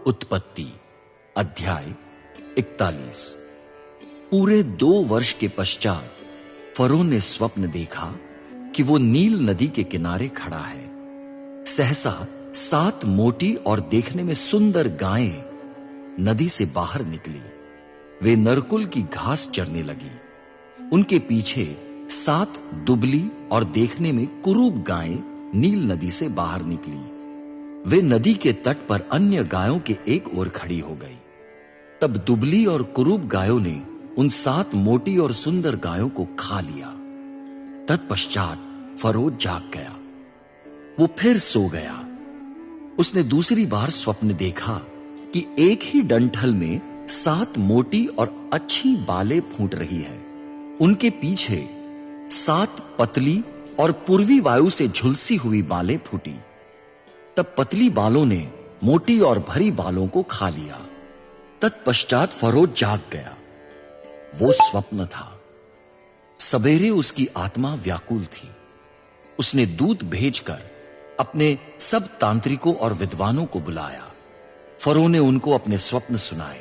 उत्पत्ति अध्याय 41। पूरे 2 वर्ष के पश्चात फरो ने स्वप्न देखा कि वो नील नदी के किनारे खड़ा है। सहसा 7 मोटी और देखने में सुंदर गायें नदी से बाहर निकली। वे नरकुल की घास चरने लगी। उनके पीछे 7 दुबली और देखने में कुरूप गायें नील नदी से बाहर निकली। वे नदी के तट पर अन्य गायों के एक ओर खड़ी हो गई। तब दुबली और कुरूप गायों ने उन 7 मोटी और सुंदर गायों को खा लिया। तत्पश्चात फरो जाग गया। वो फिर सो गया। उसने दूसरी बार स्वप्न देखा कि एक ही डंठल में 7 मोटी और अच्छी बालें फूट रही है। उनके पीछे 7 पतली और पूर्वी वायु से झुलसी हुई बालें फूटी। तब पतली बालों ने मोटी और भरी बालों को खा लिया। तत्पश्चात फरो जाग गया। वो स्वप्न था। सवेरे उसकी आत्मा व्याकुल थी। उसने दूत भेजकर अपने सब तांत्रिकों और विद्वानों को बुलाया। फरो ने उनको अपने स्वप्न सुनाए,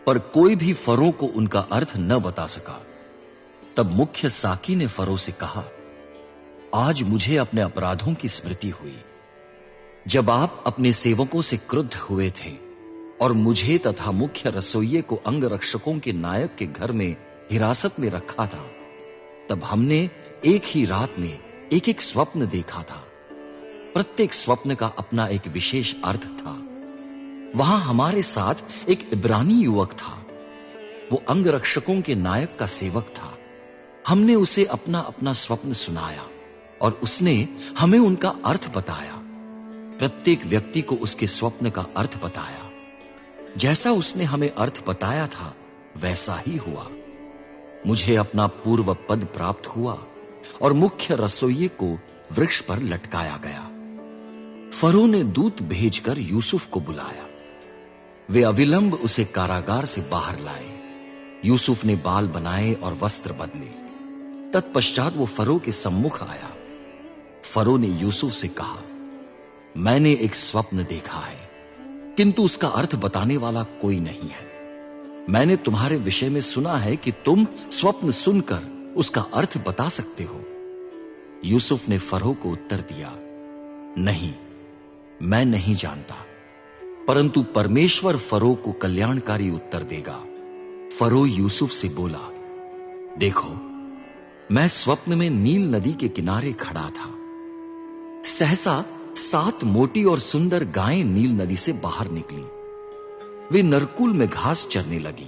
पर कोई भी फरो को उनका अर्थ न बता सका। तब मुख्य साकी ने फरो से कहा, आज मुझे अपने अपराधों की स्मृति हुई। जब आप अपने सेवकों से क्रुद्ध हुए थे और मुझे तथा मुख्य रसोइये को अंगरक्षकों के नायक के घर में हिरासत में रखा था, तब हमने एक ही रात में एक एक स्वप्न देखा था। प्रत्येक स्वप्न का अपना एक विशेष अर्थ था। वहां हमारे साथ एक इब्रानी युवक था। वो अंगरक्षकों के नायक का सेवक था। हमने उसे अपना अपना स्वप्न सुनाया और उसने हमें उनका अर्थ बताया। प्रत्येक व्यक्ति को उसके स्वप्न का अर्थ बताया। जैसा उसने हमें अर्थ बताया था वैसा ही हुआ। मुझे अपना पूर्व पद प्राप्त हुआ और मुख्य रसोइये को वृक्ष पर लटकाया गया। फरो ने दूत भेजकर यूसुफ को बुलाया। वे अविलंब उसे कारागार से बाहर लाए। यूसुफ ने बाल बनाए और वस्त्र बदले। तत्पश्चात वो फरो के सम्मुख आया। फरो ने यूसुफ से कहा, मैंने एक स्वप्न देखा है, किंतु उसका अर्थ बताने वाला कोई नहीं है। मैंने तुम्हारे विषय में सुना है कि तुम स्वप्न सुनकर उसका अर्थ बता सकते हो। यूसुफ ने फरो को उत्तर दिया, नहीं, मैं नहीं जानता, परंतु परमेश्वर फरो को कल्याणकारी उत्तर देगा। फरो यूसुफ से बोला, देखो, मैं स्वप्न में नील नदी के किनारे खड़ा था। सहसा 7 मोटी और सुंदर गायें नील नदी से बाहर निकली। वे नरकुल में घास चरने लगी।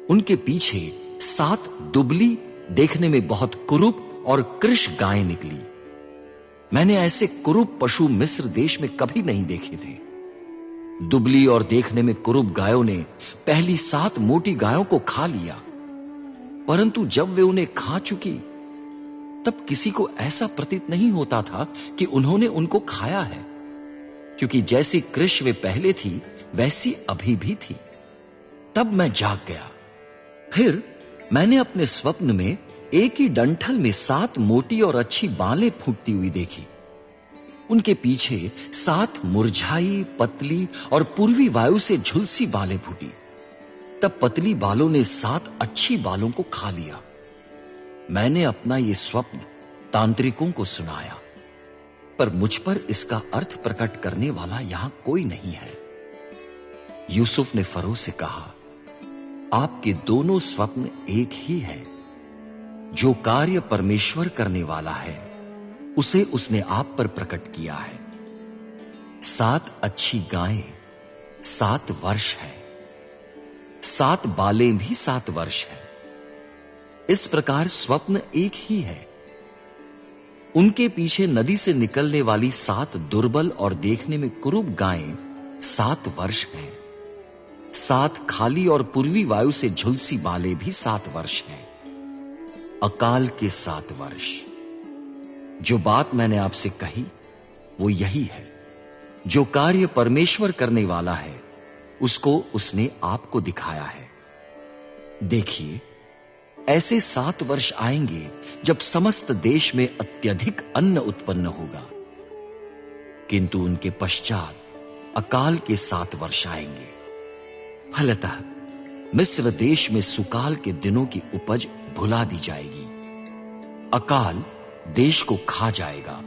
उनके पीछे 7 दुबली, देखने में बहुत कुरूप और कृश गायें निकली। मैंने ऐसे कुरूप पशु मिस्र देश में कभी नहीं देखे थे। दुबली और देखने में कुरूप गायों ने पहली 7 मोटी गायों को खा लिया, परंतु जब वे उन्हें खा चुकी तब किसी को ऐसा प्रतीत नहीं होता था कि उन्होंने उनको खाया है, क्योंकि जैसी कृष वे पहले थी वैसी अभी भी थी। तब मैं जाग गया। फिर मैंने अपने स्वप्न में एक ही डंठल में 7 मोटी और अच्छी बालें फूटती हुई देखी। उनके पीछे 7 मुरझाई, पतली और पूर्वी वायु से झुलसी बालें फूटी। तब पतली बालों ने 7 अच्छी बालों को खा लिया। मैंने अपना ये स्वप्न तांत्रिकों को सुनाया, पर मुझ पर इसका अर्थ प्रकट करने वाला यहां कोई नहीं है। यूसुफ ने फरो से कहा, आपके दोनों स्वप्न एक ही है। जो कार्य परमेश्वर करने वाला है उसे उसने आप पर प्रकट किया है। 7 अच्छी गायें 7 वर्ष है, 7 बालें भी 7 वर्ष है। इस प्रकार स्वप्न एक ही है। उनके पीछे नदी से निकलने वाली 7 दुर्बल और देखने में कुरूप गायें 7 वर्ष हैं। 7 खाली और पूर्वी वायु से झुलसी बालें भी 7 वर्ष हैं। अकाल के 7 वर्ष। जो बात मैंने आपसे कही वो यही है। जो कार्य परमेश्वर करने वाला है उसको उसने आपको दिखाया है। देखिए, ऐसे 7 वर्ष आएंगे जब समस्त देश में अत्यधिक अन्न उत्पन्न होगा, किंतु उनके पश्चात अकाल के 7 वर्ष आएंगे। फलतः मिस्र देश में सुकाल के दिनों की उपज भुला दी जाएगी। अकाल देश को खा जाएगा।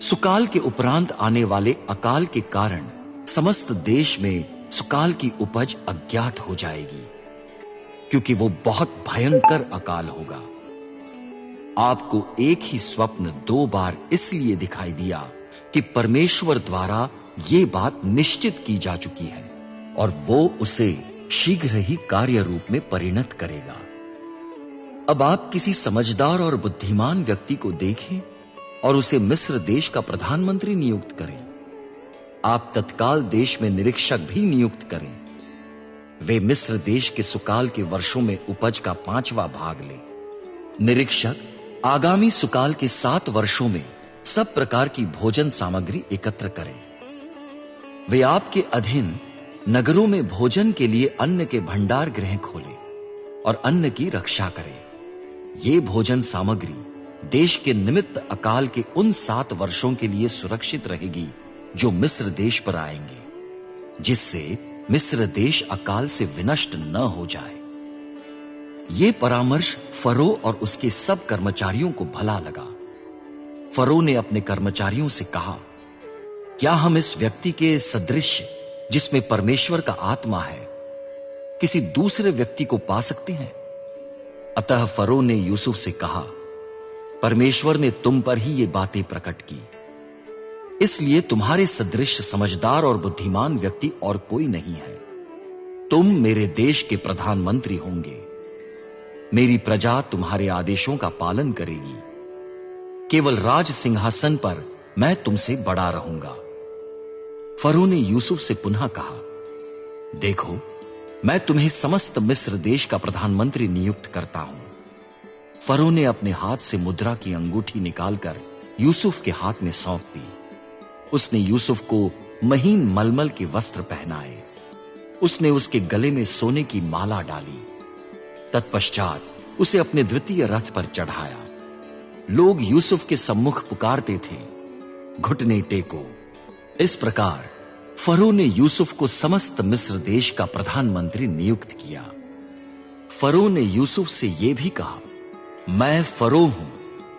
सुकाल के उपरांत आने वाले अकाल के कारण समस्त देश में सुकाल की उपज अज्ञात हो जाएगी, क्योंकि वो बहुत भयंकर अकाल होगा। आपको एक ही स्वप्न 2 बार इसलिए दिखाई दिया कि परमेश्वर द्वारा ये बात निश्चित की जा चुकी है और वो उसे शीघ्र ही कार्य रूप में परिणत करेगा। अब आप किसी समझदार और बुद्धिमान व्यक्ति को देखें और उसे मिस्र देश का प्रधानमंत्री नियुक्त करें। आप तत्काल देश में निरीक्षक भी नियुक्त करें। वे मिस्र देश के सुकाल के वर्षों में उपज का 5वां भाग ले। निरीक्षक आगामी सुकाल के 7 वर्षों में सब प्रकार की भोजन सामग्री एकत्र करें। वे आपके अधीन नगरों में भोजन के लिए अन्न के भंडार गृह खोले और अन्न की रक्षा करें। ये भोजन सामग्री देश के निमित्त अकाल के उन 7 वर्षों के लिए सुरक्षित रहेगी जो मिस्र देश पर आएंगे, जिससे मिस्र देश अकाल से विनष्ट न हो जाए। ये परामर्श फरो और उसके सब कर्मचारियों को भला लगा। फरो ने अपने कर्मचारियों से कहा, क्या हम इस व्यक्ति के सदृश जिसमें परमेश्वर का आत्मा है किसी दूसरे व्यक्ति को पा सकते हैं? अतः फरो ने यूसुफ से कहा, परमेश्वर ने तुम पर ही ये बातें प्रकट की, इसलिए तुम्हारे सदृश समझदार और बुद्धिमान व्यक्ति और कोई नहीं है। तुम मेरे देश के प्रधानमंत्री होंगे। मेरी प्रजा तुम्हारे आदेशों का पालन करेगी। केवल राज सिंहासन पर मैं तुमसे बड़ा रहूंगा। फरो ने यूसुफ से पुनः कहा, देखो, मैं तुम्हें समस्त मिस्र देश का प्रधानमंत्री नियुक्त करता हूं। फरो ने अपने हाथ से मुद्रा की अंगूठी निकालकर यूसुफ के हाथ में सौंप दी। उसने यूसुफ को महीन मलमल के वस्त्र पहनाए। उसने उसके गले में सोने की माला डाली। तत्पश्चात उसे अपने द्वितीय रथ पर चढ़ाया। लोग यूसुफ के सम्मुख पुकारते थे, घुटने टेको। इस प्रकार फरो ने यूसुफ को समस्त मिस्र देश का प्रधानमंत्री नियुक्त किया। फरो ने यूसुफ से यह भी कहा, मैं फरो हूं।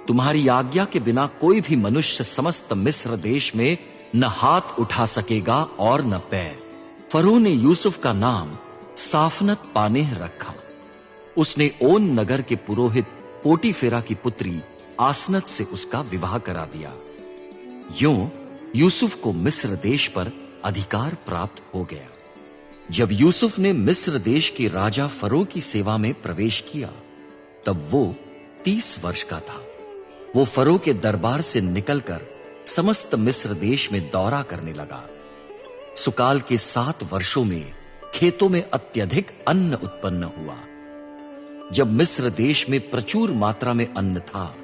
तुम्हारी आज्ञा के बिना कोई भी मनुष्य समस्त मिस्र देश में न हाथ उठा सकेगा और न पैर। फरो ने यूसुफ का नाम साफनत पानेह रखा। उसने ओन नगर के पुरोहित पोटीफेरा की पुत्री आसनत से उसका विवाह करा दिया। यूं यूसुफ को मिस्र देश पर अधिकार प्राप्त हो गया। जब यूसुफ ने मिस्र देश के राजा फरो की सेवा में प्रवेश किया, तब वो 30 वर्ष का था। वो फरो के दरबार से निकलकर समस्त मिस्र देश में दौरा करने लगा। सुकाल के 7 वर्षों में खेतों में अत्यधिक अन्न उत्पन्न हुआ। जब मिस्र देश में प्रचुर मात्रा में अन्न था,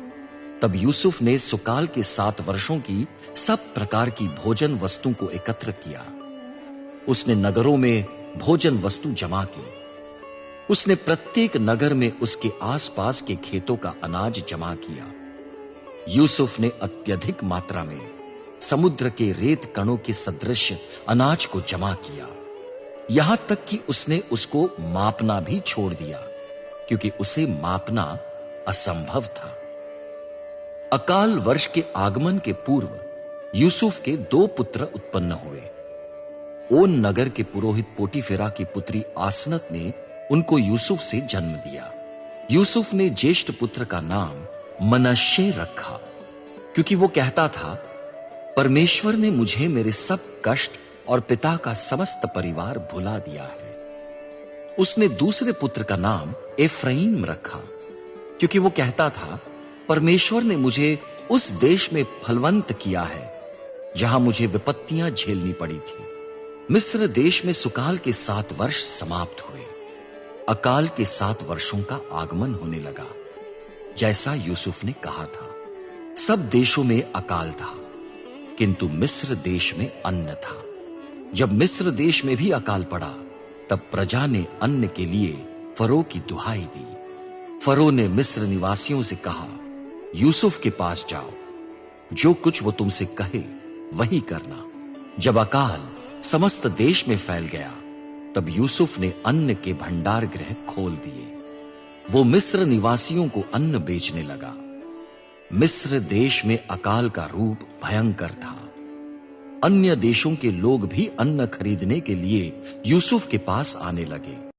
तब यूसुफ ने सुकाल के 7 वर्षों की सब प्रकार की भोजन वस्तु को एकत्र किया। उसने नगरों में भोजन वस्तु जमा की। उसने प्रत्येक नगर में उसके आसपास के खेतों का अनाज जमा किया। यूसुफ ने अत्यधिक मात्रा में समुद्र के रेत कणों के सदृश अनाज को जमा किया, यहां तक कि उसने उसको मापना भी छोड़ दिया, क्योंकि उसे मापना असंभव था। अकाल वर्ष के आगमन के पूर्व यूसुफ के 2 पुत्र उत्पन्न हुए। ओन नगर के पुरोहित पोटीफेरा की पुत्री आसनत ने उनको यूसुफ से जन्म दिया। यूसुफ ने ज्येष्ठ पुत्र का नाम मनश्शे रखा, क्योंकि वो कहता था, परमेश्वर ने मुझे मेरे सब कष्ट और पिता का समस्त परिवार भुला दिया है। उसने दूसरे पुत्र का नाम एफ्राइम रखा, क्योंकि वो कहता था, परमेश्वर ने मुझे उस देश में फलवंत किया है जहां मुझे विपत्तियां झेलनी पड़ी थी। मिस्र देश में सुकाल के 7 वर्ष समाप्त हुए। अकाल के 7 वर्षों का आगमन होने लगा, जैसा यूसुफ ने कहा था। सब देशों में अकाल था, किंतु मिस्र देश में अन्न था। जब मिस्र देश में भी अकाल पड़ा, तब प्रजा ने अन्न के लिए फरो की दुहाई दी। फरो ने मिस्र निवासियों से कहा, यूसुफ के पास जाओ, जो कुछ वो तुमसे कहे वही करना। जब अकाल समस्त देश में फैल गया, तब यूसुफ ने अन्न के भंडार गृह खोल दिए। वो मिस्र निवासियों को अन्न बेचने लगा। मिस्र देश में अकाल का रूप भयंकर था। अन्य देशों के लोग भी अन्न खरीदने के लिए यूसुफ के पास आने लगे।